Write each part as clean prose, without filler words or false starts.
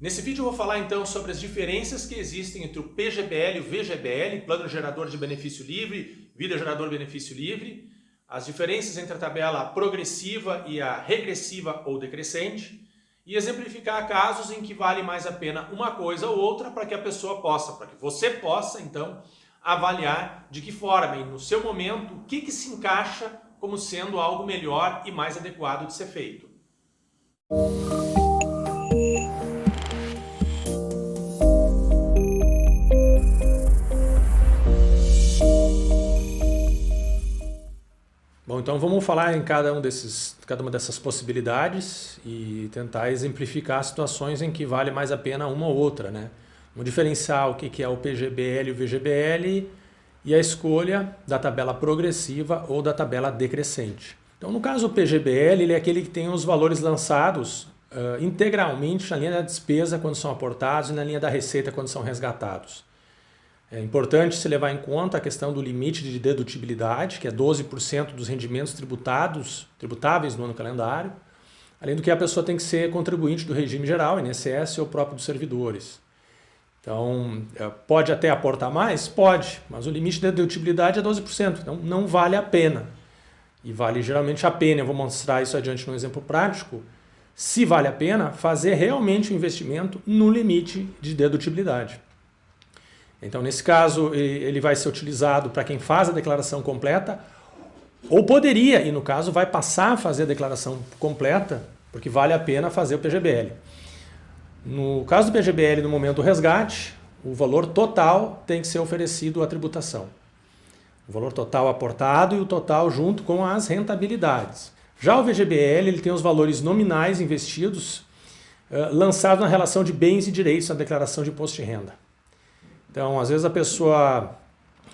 Nesse vídeo eu vou falar então sobre as diferenças que existem entre o PGBL e o VGBL, Plano Gerador de Benefício Livre, Vida Gerador de Benefício Livre, as diferenças entre a tabela progressiva e a regressiva ou decrescente, e exemplificar casos em que vale mais a pena uma coisa ou outra para que a pessoa possa, para que você possa então avaliar de que forma e no seu momento o que se encaixa como sendo algo melhor e mais adequado de ser feito. Bom, então vamos falar em cada uma dessas possibilidades e tentar exemplificar situações em que vale mais a pena uma ou outra, né? Vamos diferenciar o que é o PGBL e o VGBL e a escolha da tabela progressiva ou da tabela decrescente. Então, no caso do PGBL, ele é aquele que tem os valores lançados integralmente na linha da despesa quando são aportados e na linha da receita quando são resgatados. É importante se levar em conta a questão do limite de dedutibilidade, que é 12% dos rendimentos tributáveis no ano calendário, além do que a pessoa tem que ser contribuinte do regime geral, INSS ou próprio dos servidores. Então, pode até aportar mais? Pode, mas o limite de dedutibilidade é 12%, então não vale a pena. E vale geralmente a pena, eu vou mostrar isso adiante num exemplo prático, se vale a pena fazer realmente o investimento no limite de dedutibilidade. Então, nesse caso, ele vai ser utilizado para quem faz a declaração completa, ou poderia, e no caso vai passar a fazer a declaração completa, porque vale a pena fazer o PGBL. No caso do PGBL, no momento do resgate, o valor total tem que ser oferecido à tributação. O valor total aportado e o total junto com as rentabilidades. Já o VGBL, ele tem os valores nominais investidos lançados na relação de bens e direitos na declaração de imposto de renda. Então, às vezes a pessoa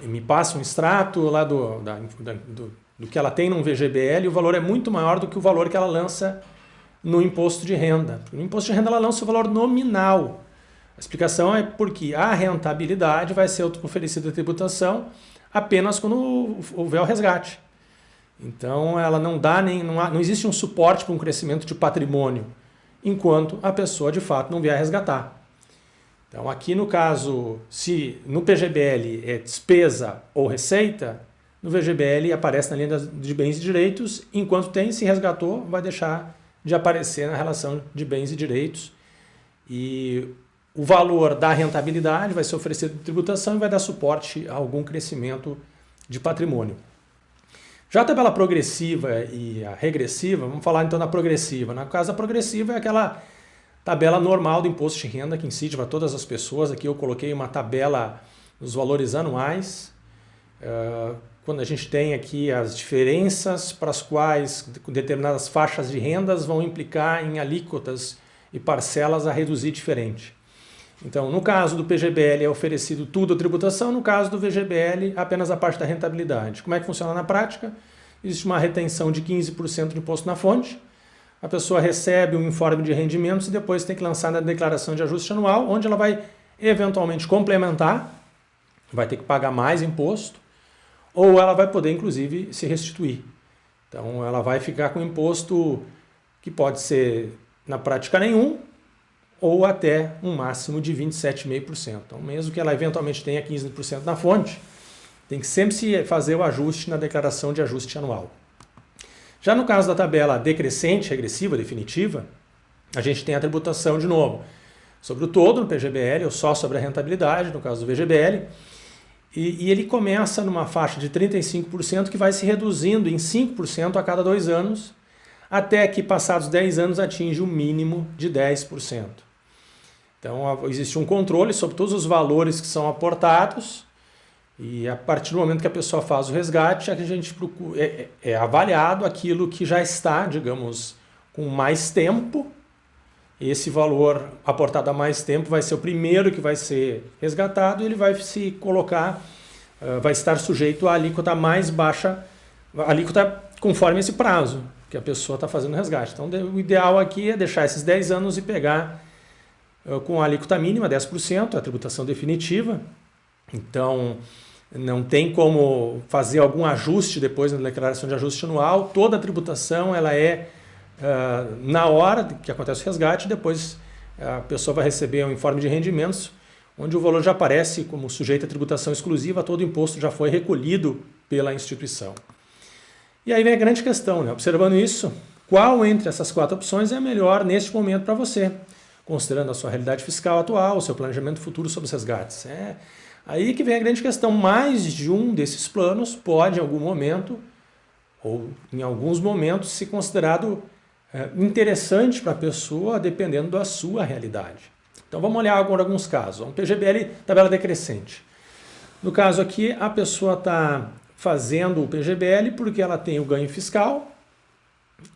me passa um extrato lá do que ela tem num VGBL e o valor é muito maior do que o valor que ela lança no imposto de renda. No imposto de renda ela lança o valor nominal. A explicação é porque a rentabilidade vai ser oferecida à tributação apenas quando houver o resgate. Então, ela não existe um suporte para um crescimento de patrimônio, enquanto a pessoa de fato não vier resgatar. Então, aqui no caso, se no PGBL é despesa ou receita, no VGBL aparece na linha de bens e direitos, enquanto se resgatou, vai deixar de aparecer na relação de bens e direitos. E o valor da rentabilidade vai ser oferecido de tributação e vai dar suporte a algum crescimento de patrimônio. Já a tabela progressiva e a regressiva, vamos falar então da progressiva. No caso da progressiva é aquela tabela normal do imposto de renda que incide para todas as pessoas. Aqui eu coloquei uma tabela dos valores anuais, quando a gente tem aqui as diferenças para as quais determinadas faixas de rendas vão implicar em alíquotas e parcelas a reduzir diferente. Então, no caso do PGBL é oferecido tudo à tributação, no caso do VGBL apenas a parte da rentabilidade. Como é que funciona na prática? Existe uma retenção de 15% de imposto na fonte. A pessoa recebe um informe de rendimentos e depois tem que lançar na declaração de ajuste anual, onde ela vai eventualmente complementar, vai ter que pagar mais imposto, ou ela vai poder inclusive se restituir. Então ela vai ficar com imposto que pode ser na prática nenhum, ou até um máximo de 27,5%. Então mesmo que ela eventualmente tenha 15% na fonte, tem que sempre se fazer o ajuste na declaração de ajuste anual. Já no caso da tabela decrescente, regressiva, definitiva, a gente tem a tributação de novo sobre o todo no PGBL ou só sobre a rentabilidade, no caso do VGBL, e ele começa numa faixa de 35% que vai se reduzindo em 5% a cada 2 anos, até que passados 10 anos atinge o mínimo de 10%. Então existe um controle sobre todos os valores que são aportados, e a partir do momento que a pessoa faz o resgate, a gente procura, é avaliado aquilo que já está, digamos, com mais tempo. Esse valor aportado há mais tempo vai ser o primeiro que vai ser resgatado e ele vai se colocar, vai estar sujeito à alíquota mais baixa, a alíquota conforme esse prazo que a pessoa está fazendo o resgate. Então o ideal aqui é deixar esses 10 anos e pegar com a alíquota mínima, 10%, a tributação definitiva. Então, não tem como fazer algum ajuste depois na declaração de ajuste anual. Toda a tributação ela é na hora que acontece o resgate, depois a pessoa vai receber um informe de rendimentos, onde o valor já aparece como sujeito à tributação exclusiva, todo o imposto já foi recolhido pela instituição. E aí vem a grande questão, né? Observando isso, qual entre essas 4 opções é a melhor neste momento para você, considerando a sua realidade fiscal atual, o seu planejamento futuro sobre os resgates. É aí que vem a grande questão, mais de um desses planos pode em algum momento, ou em alguns momentos, ser considerado interessante para a pessoa, dependendo da sua realidade. Então vamos olhar agora alguns casos. Um PGBL tabela decrescente. No caso aqui, a pessoa está fazendo o PGBL porque ela tem o ganho fiscal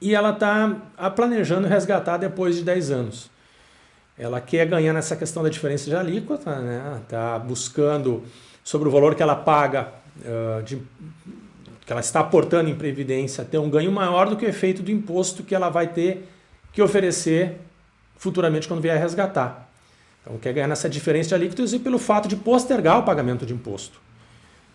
e ela está planejando resgatar depois de 10 anos. Ela quer ganhar nessa questão da diferença de alíquota, né? Está buscando sobre o valor que ela paga, que ela está aportando em previdência, ter um ganho maior do que o efeito do imposto que ela vai ter que oferecer futuramente quando vier resgatar. Então quer ganhar nessa diferença de alíquotas e pelo fato de postergar o pagamento de imposto.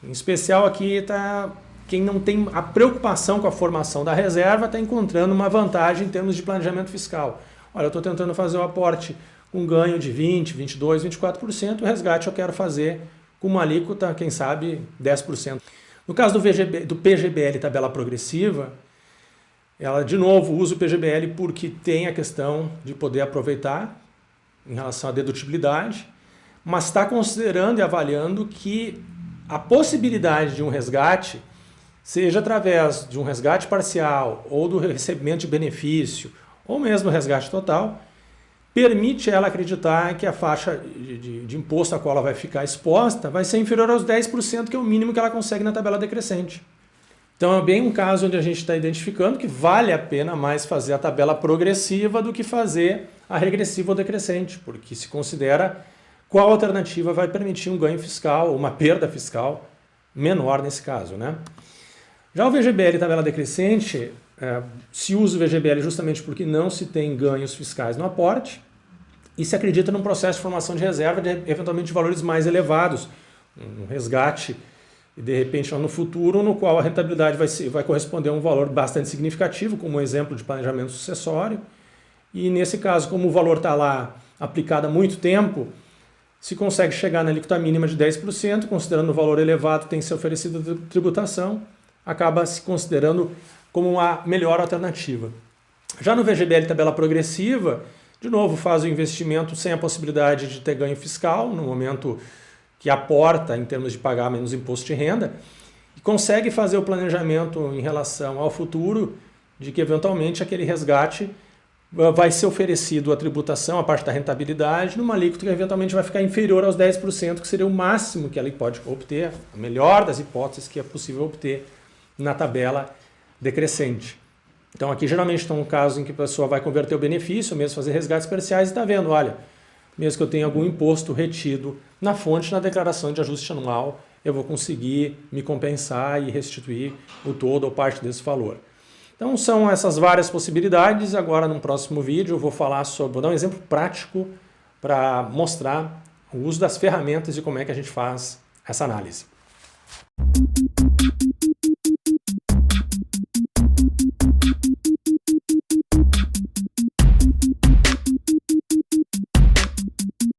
Em especial aqui está quem não tem a preocupação com a formação da reserva, está encontrando uma vantagem em termos de planejamento fiscal. Olha, eu estou tentando fazer o aporte com ganho de 20%, 22%, 24%, o resgate eu quero fazer com uma alíquota, quem sabe, 10%. No caso do PGBL tabela progressiva, ela de novo usa o PGBL porque tem a questão de poder aproveitar em relação à dedutibilidade, mas está considerando e avaliando que a possibilidade de um resgate, seja através de um resgate parcial ou do recebimento de benefício, ou mesmo resgate total, permite ela acreditar que a faixa de imposto a qual ela vai ficar exposta vai ser inferior aos 10%, que é o mínimo que ela consegue na tabela decrescente. Então é bem um caso onde a gente está identificando que vale a pena mais fazer a tabela progressiva do que fazer a regressiva ou decrescente, porque se considera qual alternativa vai permitir um ganho fiscal, uma perda fiscal menor nesse caso, né? Já o VGBL tabela decrescente, se usa o VGBL justamente porque não se tem ganhos fiscais no aporte e se acredita num processo de formação de reserva de eventualmente de valores mais elevados, um resgate e de repente lá no futuro, no qual a rentabilidade vai corresponder a um valor bastante significativo, como um exemplo de planejamento sucessório. E nesse caso, como o valor está lá aplicado há muito tempo, se consegue chegar na alíquota mínima de 10%, considerando o valor elevado que tem que ser oferecido de tributação, acaba se considerando como uma melhor alternativa. Já no VGBL tabela progressiva, de novo faz o investimento sem a possibilidade de ter ganho fiscal, no momento que aporta em termos de pagar menos imposto de renda, e consegue fazer o planejamento em relação ao futuro de que eventualmente aquele resgate vai ser oferecido a tributação, a parte da rentabilidade, numa alíquota que eventualmente vai ficar inferior aos 10%, que seria o máximo que ela pode obter, a melhor das hipóteses que é possível obter na tabela decrescente. Então aqui geralmente está um caso em que a pessoa vai converter o benefício, mesmo fazer resgates parciais e está vendo, olha, mesmo que eu tenha algum imposto retido na fonte, na declaração de ajuste anual, eu vou conseguir me compensar e restituir o todo ou parte desse valor. Então são essas várias possibilidades. Agora no próximo vídeo eu vou vou dar um exemplo prático para mostrar o uso das ferramentas e como é que a gente faz essa análise.